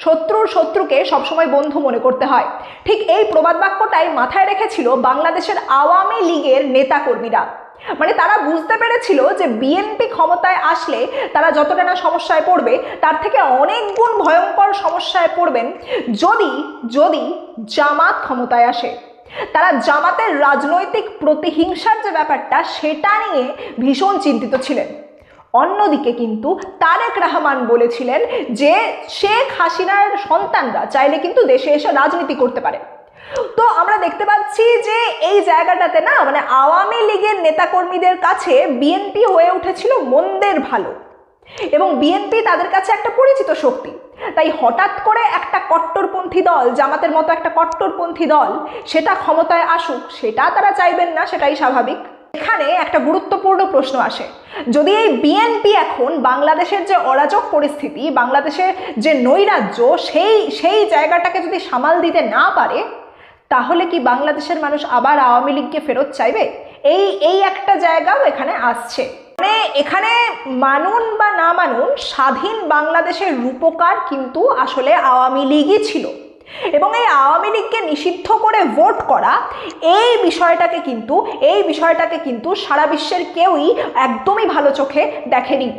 শত্রুর শত্রুকে সবসময় বন্ধু মনে করতে হয়। ঠিক এই প্রবাদ বাক্যটাই মাথায় রেখেছিল বাংলাদেশের আওয়ামী লীগের নেতাকর্মীরা। মানে তারা বুঝতে পেরেছিল যে বিএনপি ক্ষমতায় আসলে তারা যতটা না সমস্যায় পড়বে, তার থেকে অনেক গুণ ভয়ঙ্কর সমস্যায় পড়বেন যদি যদি জামাত ক্ষমতায় আসে। তারা জামাতের রাজনৈতিক প্রতিহিংসার যে ব্যাপারটা, সেটা নিয়ে ভীষণ চিন্তিত ছিলেন। অন্যদিকে কিন্তু তারেক রহমান বলেছিলেন যে শেখ হাসিনার সন্তানরা চাইলে কিন্তু দেশে এসে রাজনীতি করতে পারে। তো আমরা দেখতে পাচ্ছি যে এই জায়গাটাতে না, মানে আওয়ামী লীগের নেতাকর্মীদের কাছে বিএনপি হয়ে উঠেছিল মন্দের ভালো, এবং বিএনপি তাদের কাছে একটা পরিচিত শক্তি। তাই হঠাৎ করে একটা কট্টরপন্থী দল, জামাতের মতো একটা কট্টরপন্থী দল, সেটা ক্ষমতায় আসুক, সেটা তারা চাইবেন না, সেটাই স্বাভাবিক। এখানে একটা গুরুত্বপূর্ণ প্রশ্ন আসে, যদি এই বিএনপি এখন বাংলাদেশের যে অরাজক পরিস্থিতি, বাংলাদেশের যে নৈরাজ্য, সেই জায়গাটাকে যদি সামাল দিতে না পারে, তাহলে কি বাংলাদেশের মানুষ আবার আওয়ামী লীগকে ফেরত চাইবে? এই একটা জায়গাও এখানে আসছে। মানে এখানে মানুন বা না মানুন, স্বাধীন বাংলাদেশের রূপকার কিন্তু আসলে আওয়ামী লীগই ছিল, এবং এই আওয়ামী লীগকে নিষিদ্ধ করে ভোট করা, এই বিষয়টাকে কিন্তু সারা বিশ্বের কেউই একদমই ভালো চোখে দেখেনি।